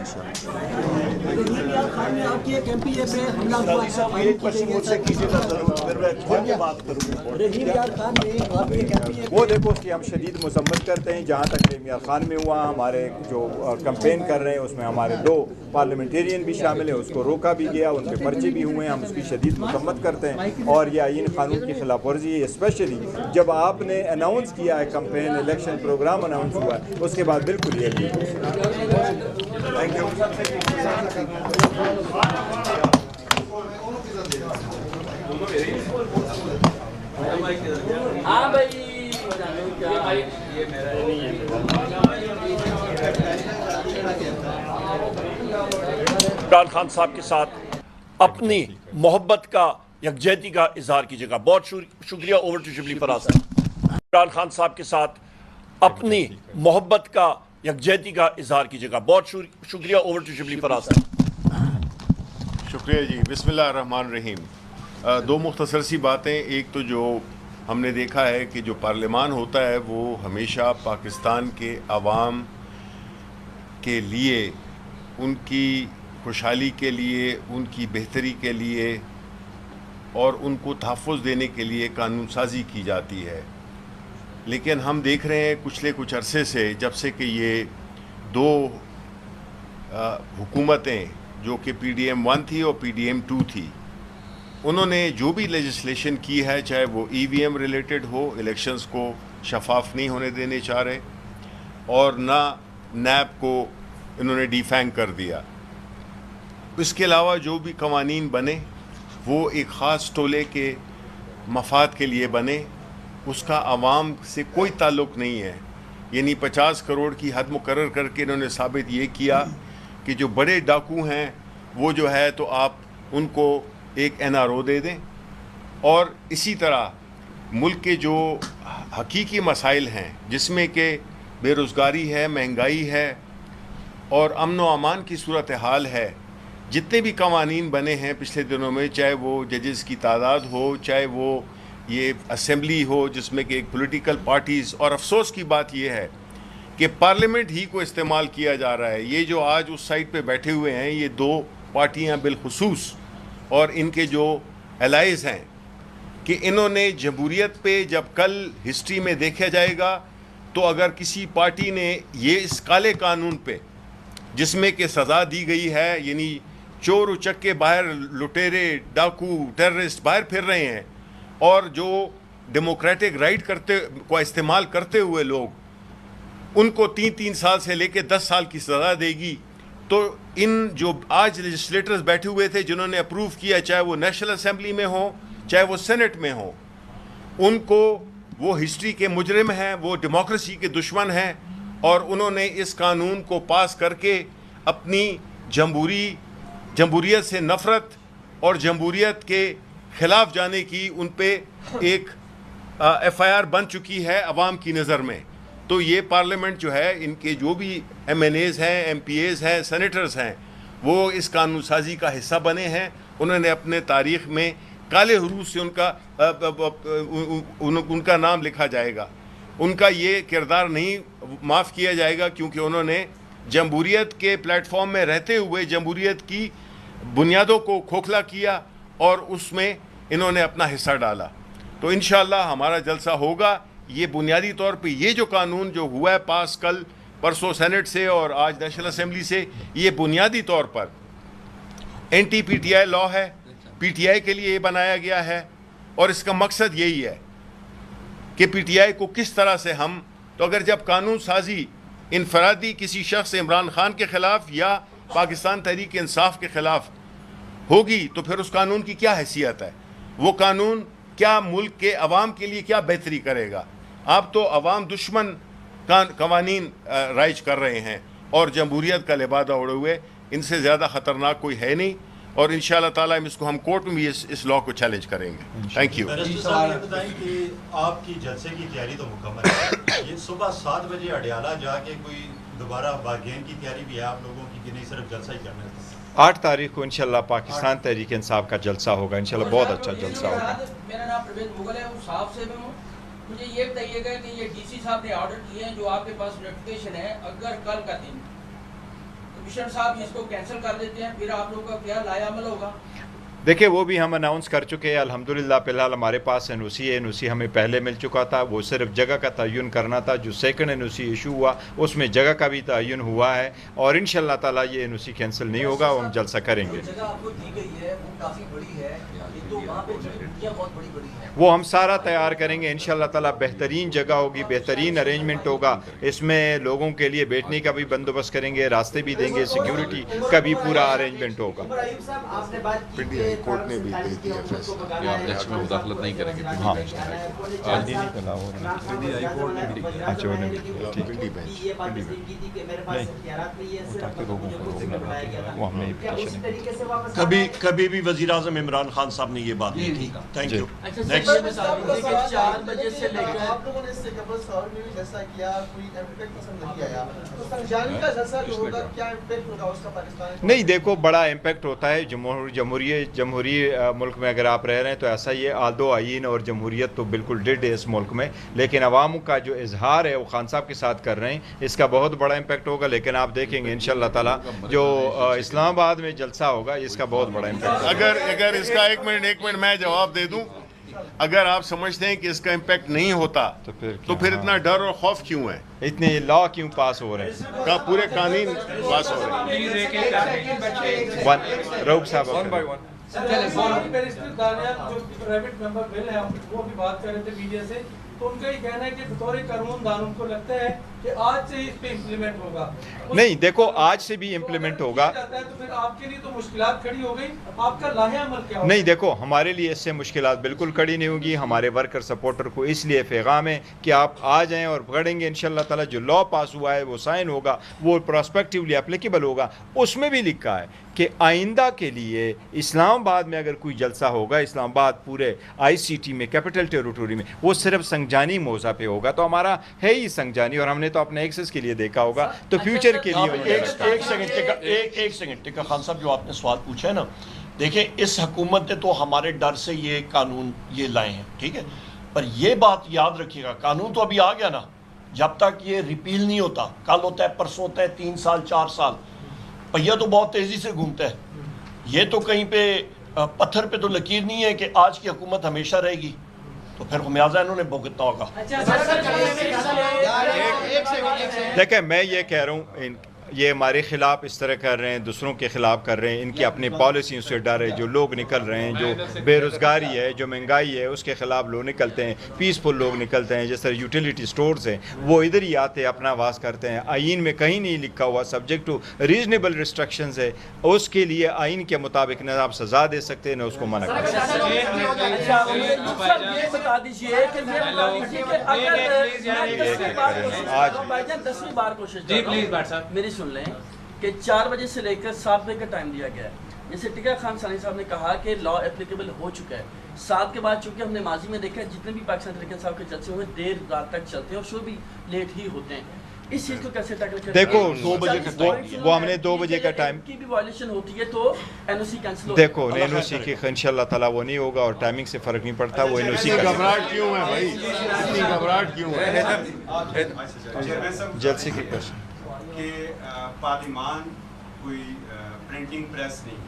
وہ دیکھو اس کی ہم شدید مذمت کرتے ہیں. جہاں تک رحیم یار خان میں ہوا, ہمارے جو کمپین کر رہے ہیں اس میں ہمارے 2 پارلیمنٹیرین بھی شامل ہیں, اس کو روکا بھی گیا, ان کے پرچے بھی ہوئے ہیں. ہم اس کی شدید مذمت کرتے ہیں اور یہ آئین قانون کی خلاف ورزی ہے. اسپیشلی جب آپ نے اناؤنس کیا ہے کمپین, الیکشن پروگرام اناؤنس ہوا ہے, اس کے بعد بالکل یہ نہیں. Thank you. ہاں بھائی, عمران خان صاحب کے ساتھ اپنی محبت کا, یکجہتی کا اظہار کیجیے گا. بہت شکریہ. اوور ٹو شبلی فراز صاحب. عمران خان صاحب کے ساتھ اپنی محبت کا, یکجہتی کا اظہار کیجیے گا. بہت شکریہ. اوور ٹو شبلی فراز صاحب. شکریہ جی. بسم اللہ الرحمن الرحیم. 2 مختصر سی باتیں. ایک تو جو ہم نے دیکھا ہے کہ جو پارلیمان ہوتا ہے وہ ہمیشہ پاکستان کے عوام کے لیے, ان کی خوشحالی کے لیے, ان کی بہتری کے لیے اور ان کو تحفظ دینے کے لیے قانون سازی کی جاتی ہے. لیکن ہم دیکھ رہے ہیں پچھلے کچھ عرصے سے, جب سے کہ یہ 2 حکومتیں جو کہ PDM-1 تھی اور PDM-2 تھی, انہوں نے جو بھی لیجسلیشن کی ہے, چاہے وہ EVM ریلیٹڈ ہو, الیکشنز کو شفاف نہیں ہونے دینے چاہ رہے, اور نہ نیب کو انہوں نے ڈیفینگ کر دیا. اس کے علاوہ جو بھی قوانین بنے وہ ایک خاص ٹولے کے مفاد کے لیے بنے, اس کا عوام سے کوئی تعلق نہیں ہے. یعنی 50 کروڑ کی حد مقرر کر کے انہوں نے ثابت یہ کیا کہ جو بڑے ڈاکو ہیں وہ جو ہے تو آپ ان کو ایک NRO دے دیں, اور اسی طرح ملک کے جو حقیقی مسائل ہیں جس میں کہ بے روزگاری ہے, مہنگائی ہے اور امن و امان کی صورتحال ہے, جتنے بھی قوانین بنے ہیں پچھلے دنوں میں, چاہے وہ ججز کی تعداد ہو, چاہے وہ یہ اسمبلی ہو جس میں کہ ایک پولیٹیکل پارٹیز, اور افسوس کی بات یہ ہے کہ پارلیمنٹ ہی کو استعمال کیا جا رہا ہے. یہ جو آج اس سائٹ پہ بیٹھے ہوئے ہیں یہ 2 پارٹیاں بالخصوص اور ان کے جو الائز ہیں, کہ انہوں نے جمہوریت پہ, جب کل ہسٹری میں دیکھا جائے گا تو اگر کسی پارٹی نے یہ اس کالے قانون پہ جس میں کہ سزا دی گئی ہے, یعنی چور اچکے باہر, لٹیرے, ڈاکو, ٹیررسٹ باہر پھر رہے ہیں, اور جو ڈیموکریٹک رائٹ کو استعمال کرتے ہوئے لوگ, ان کو 3 سال سے لے کے 10 سال کی سزا دے گی, تو ان جو آج لیجسلیٹرز بیٹھے ہوئے تھے جنہوں نے اپروو کیا, چاہے وہ نیشنل اسمبلی میں ہوں چاہے وہ سینٹ میں ہوں, ان کو وہ ہسٹری کے مجرم ہیں, وہ ڈیموکریسی کے دشمن ہیں, اور انہوں نے اس قانون کو پاس کر کے اپنی جمہوریت سے نفرت اور جمہوریت کے خلاف جانے کی ان پہ ایک FIR بن چکی ہے عوام کی نظر میں. تو یہ پارلیمنٹ جو ہے, ان کے جو بھی MNAs ہیں, MPAs ہیں, سینیٹرز ہیں, وہ اس قانون سازی کا حصہ بنے ہیں. انہوں نے اپنے تاریخ میں کالے حروف سے ان کا نام لکھا جائے گا. ان کا یہ کردار نہیں معاف کیا جائے گا, کیونکہ انہوں نے جمہوریت کے پلیٹ فارم میں رہتے ہوئے جمہوریت کی بنیادوں کو کھوکھلا کیا اور اس میں انہوں نے اپنا حصہ ڈالا. تو انشاءاللہ ہمارا جلسہ ہوگا. یہ بنیادی طور پہ یہ جو قانون جو ہوا ہے پاس کل پرسوں سینٹ سے اور آج نیشنل اسمبلی سے, یہ بنیادی طور پر اینٹی PTI لا ہے, PTI کے لیے یہ بنایا گیا ہے, اور اس کا مقصد یہی ہے کہ PTI کو کس طرح سے ہم, تو اگر جب قانون سازی انفرادی کسی شخص عمران خان کے خلاف یا پاکستان تحریک انصاف کے خلاف ہوگی تو پھر اس قانون کی کیا حیثیت ہے؟ وہ قانون کیا ملک کے عوام کے لیے کیا بہتری کرے گا؟ آپ تو عوام دشمن قوانین رائج کر رہے ہیں اور جمہوریت کا لبادہ اڑے ہوئے. ان سے زیادہ خطرناک کوئی ہے نہیں, اور انشاءاللہ تعالیٰ اس کو ہم کورٹ میں بھی اس لا کو چیلنج کریں گے. Thank you. صاحب یہ بتائیں کہ آپ کی جلسے کی تیاری تو مکمل ہے, یہ صبح 7 بجے اڈیالہ جا کے کوئی دوبارہ باغین کی تیاری بھی ہے آپ لوگوں کی, کہ نہیں صرف جلسہ ہی کرنا ہے؟ 8 تاریخ کو انشاءاللہ پاکستان تحریک انصاف کا جلسہ ہوگا, انشاءاللہ بہت اچھا جلسہ ہوگا. میرا نام پرویز مغل ہے, وہ صاحب سے میں ہوں. مجھے یہ بتائیے گا کہ یہ DC صاحب نے آرڈر کیے ہیں, جو آپ کے پاس نوٹیفیکیشن ہے, اگر کل کا دن मिशन साहब इसको कैंसिल कर देते हैं, फिर आप लोगों का क्या लाया अमल होगा? देखिए वो भी हम अनाउंस कर चुके हैं अल्हम्दुलिल्लाह। फ़िलहाल हमारे पास एनओसी है, एनओसी हमें पहले मिल चुका था, वो सिर्फ जगह का तयन करना था। जो सेकंड एनओसी इशू हुआ उसमें जगह का भी तयन हुआ है और इंशाअल्लाह ताला ये एनओसी कैंसिल नहीं होगा, हम जलसा करेंगे। जगह आपको दी गई है वो काफ़ी बड़ी है, तो वहाँ पे जगह बहुत बड़ी बड़ी है, वो हम सारा तैयार करेंगे इंशाअल्लाह ताला। बेहतरीन जगह होगी, बेहतरीन अरेंजमेंट होगा, इसमें लोगों के लिए बैठने का भी बंदोबस्त करेंगे, रास्ते भी देंगे, सिक्योरिटी का भी पूरा अरेंजमेंट होगा। कोर्ट ने भी कही थी एफएस कि आप इलेक्शन में मुदाखलत नहीं करेंगे। हाँ कभी भी वज़ीर आज़म इमरान खान साहब ने ये बात नहीं की। Thank you. नेक्स्ट 4 बजे से लेकर आप लोगों ने इससे कबल साहब में भी जैसा किया, कोई इम्पैक्ट पसंद नहीं आया, तो संजानी का जैसा जो होगा क्या इम्पैक्ट होगा उसका पाकिस्तान? नहीं, देखो बड़ा इम्पैक्ट होता है। जमहूरी मुल्क में अगर आप रह रहे हैं तो ऐसा ही है। आदो आइन और जमहूरियत तो बिल्कुल डेड है इस मुल्क में, लेकिन अवाम का जो इजहार है वो खान साहब के साथ कर रहे हैं, इसका बहुत बड़ा इम्पैक्ट होगा। लेकिन आप देखेंगे इंशाअल्लाह ताला जो इस्लामाबाद में जलसा होगा इसका बहुत बड़ा इम्पैक्ट। अगर इसका एक मिनट मैं जवाब दे दूं, अगर आप समझते हैं कि इसका इम्पैक्ट नहीं होता तो फिर इतना डर और खौफ क्यों है? इतने लॉ क्यों पास हो रहे हैं? का पूरे कानून पास हो रहे हैं। रऊफ साहब बैरिस्टर दानियाल जो प्राइवेट मेंबर बिल है वो भी बात कर रहे थे मीडिया से, तो उनका ये कहना है कि बतौर कानूनदान उनको लगता है कि आज से ही इस पे इम्प्लीमेंट होगा। नहीं, देखो आज से भी इम्प्लीमेंट होगा। तो फिर आपके लिए तो मुश्किलात खड़ी हो गई, आपका लाहे अमल क्या होगा? नहीं, देखो हमारे लिए इससे मुश्किलात बिल्कुल खड़ी नहीं होगी। हमारे वर्कर सपोर्टर को इसलिए पैगाम है कि आप आ जाएं और पकड़ेंगे इंशाअल्लाह ताला। जो लॉ पास हुआ है वो साइन होगा, वो प्रोस्पेक्टिवली एप्लीकेबल होगा। उसमें भी लिखा है कि आइंदा के लिए इस्लामाबाद में अगर कोई जलसा होगा, इस्लामाबाद पूरे ICT में, कैपिटल टेरिटरी में, वो सिर्फ संगजानी मौज़ा पे होगा। तो हमारा है ही संगजानी और हमने तो अपने एक्सेस के लिए देखा होगा, तो फ्यूचर के लिए एक सेकंड टिका खान साहब, जो आपने सवाल पूछा है ना, देखें इस हुकूमत ने तो हमारे डर से ये कानून ये लाए हैं, ठीक है, पर ये बात याद रखिएगा, कानून तो अभी आ गया ना, जब तक ये रिपील नहीं होता, कल होता है, परसों होता है, 3 साल 4 साल, पहिया तो बहुत तेज़ी से घूमता है। ये तो कहीं पे पत्थर पे तो लकीर नहीं है कि आज की हुकूमत हमेशा रहेगी, तो फिर खमियाजा इन्होंने भुगतना होगा। देखें मैं ये कह रहा हूँ, ये हमारे ख़िलाफ़ इस तरह कर रहे हैं, दूसरों के ख़िलाफ़ कर रहे हैं, इनकी अपनी पॉलिसियों से डर है। जो लोग निकल रहे हैं, जो बेरोज़गारी है, जो महंगाई है, उसके ख़िलाफ़ लोग निकलते हैं, पीसफुल लोग निकलते हैं। जिस तरह यूटिलिटी स्टोर्स हैं वो इधर ही आते हैं, अपना आवाज़ करते हैं। आइन में कहीं नहीं लिखा हुआ सब्जेक्ट टू रीजनेबल रिस्ट्रिक्शंस है, उसके लिए आइन के मुताबिक न आप सज़ा दे सकते हैं न उसको मना कर सकते। मेरी सुन लें कि 4 बजे से लेकर 7 बजे का टाइम दिया गया है। जैसे टिका खान सानी साहब ने कहा कि लॉ एप्लीकेबल हो चुका है। 7 के बाद चूंकि हमने माजी में देखा है जितने भी पाकिस्तान तरीके साहब के जलसे हुए देर रात तक चलते हैं और शो भी लेट ही होते हैं। इस चीज को कैसे टैकल करते हैं? देखो 2 बजे वो हमने 2 बजे का टाइम की भी वायलेशन होती है तो एनओसी कैंसिल हो। देखो एनओसी की इंशाअल्लाह ताला वो नहीं होगा और टाइमिंग से फर्क नहीं पड़ता। वो एनओसी का घबराहट क्यों है भाई, इतनी घबराहट क्यों है? जलसे की क्वेश्चन कि पार्लिमान कोई प्रिंटिंग प्रेस नहीं है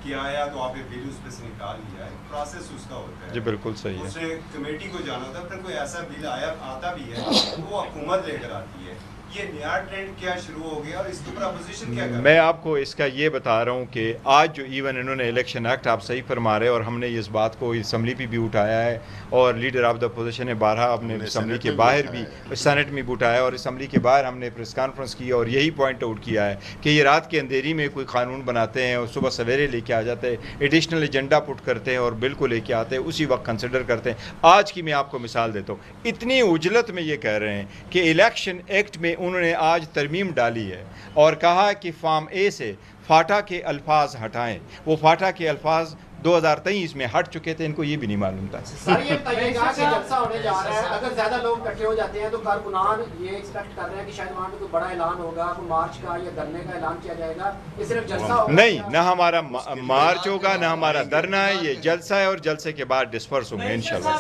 कि आया तो आप बिल उस पे से निकाल लिया है, प्रोसेस उसका होता है। जी बिल्कुल सही है। उससे कमेटी को जाना होता है, फिर कोई ऐसा बिल आता भी है तो वो हुकूमत लेकर आती है। ये नया ट्रेंड क्या शुरू हो गया और इसके ऊपर अपोजिशन क्या कर रही है? मैं आपको इसका ये बता रहा हूँ कि आज जो इवन इन्होंने इलेक्शन एक्ट, आप सही फरमा रहे हैं, और हमने इस बात को असम्बली पे भी उठाया है और लीडर ऑफ द अपोजिशन ने 12 अपने असम्बली के बाहर भी, सेनेट में भी उठाया और असम्बली के बाहर हमने प्रेस कॉन्फ्रेंस की और यही पॉइंट आउट किया है कि ये रात के अंधेरी में कोई कानून बनाते हैं और सुबह सवेरे लेके आ जाते हैं, एडिशनल एजेंडा पुट करते हैं और बिल को लेके आते हैं, उसी वक्त कंसिडर करते हैं। आज की मैं आपको मिसाल देता हूँ, इतनी उजलत में ये कह रहे हैं कि इलेक्शन एक्ट में उन्होंने आज तरमीम डाली है और कहा कि फॉर्म ए से फाटा के अल्फाज हटाएं। वो फाटा के अल्फाज 2023 में हट चुके थे, इनको ये भी नहीं मालूम था। सर ये बताइएगा कि जलसा होने जा रहा है, अगर ज्यादा लोग इकट्ठे हो जाते हैं तो कारकुनान ये एक्सपेक्ट कर रहे हैं कि शायद वहाँ पे कोई बड़ा ऐलान होगा, कोई मार्च का या धरने का ऐलान किया जाएगा। ये सिर्फ जलसा होगा? नहीं, ना हमारा मार्च होगा ना हमारा धरना है, ये जलसा है और जलसे के बाद डिस्पर्स होंगे इंशाल्लाह।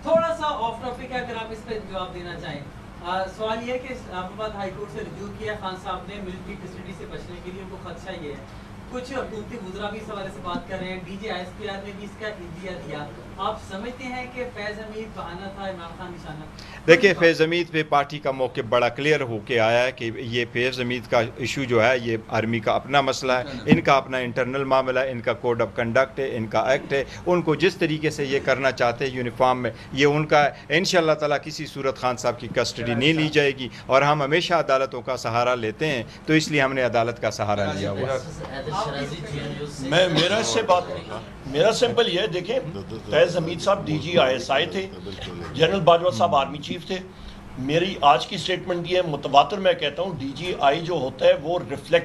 थोड़ा सा ऑफ टॉपिक है, अगर आप इस पे जवाब देना चाहें। सवाल ये है कि आपके पास हाई कोर्ट से रिव्यू किया खान साहब ने मिलिट्री कस्टडी से बचने के लिए, उनको खदशा ये है, कुछ हुकूमती वुज़रा भी इस हवाले से बात कर रहे हैं, डीजी ISPR ने भी इसका इंदिया दिया, आप समझते हैं कि फैज़ हमीद बहाना था, इमरान खान निशाना? देखिए, फैज़ हमीद पे पार्टी का मौक़िफ़ बड़ा क्लियर होके आया है कि ये फैज़ हमीद का इशू जो है ये आर्मी का अपना मसला है, इनका अपना इंटरनल मामला है, इनका कोड ऑफ कंडक्ट है, इनका एक्ट है, उनको जिस तरीके से ये करना चाहते हैं यूनिफॉर्म में ये उनका है। इंशाअल्लाह ताला किसी सूरत खान साहब की कस्टडी नहीं ली जाएगी और हम हमेशा अदालतों का सहारा लेते हैं, तो इसलिए हमने अदालत का सहारा लिया हुआ है। मेरा सिंपल ये है, देखें, फैज़ हमीद साहब DG ISI थे, जनरल बाजवा साहब आर्मी चीफ थे। मेरी आज की स्टेटमेंट ये है, मुतवातर मैं कहता हूँ DGI जो होता है वो रिफ्लेक्ट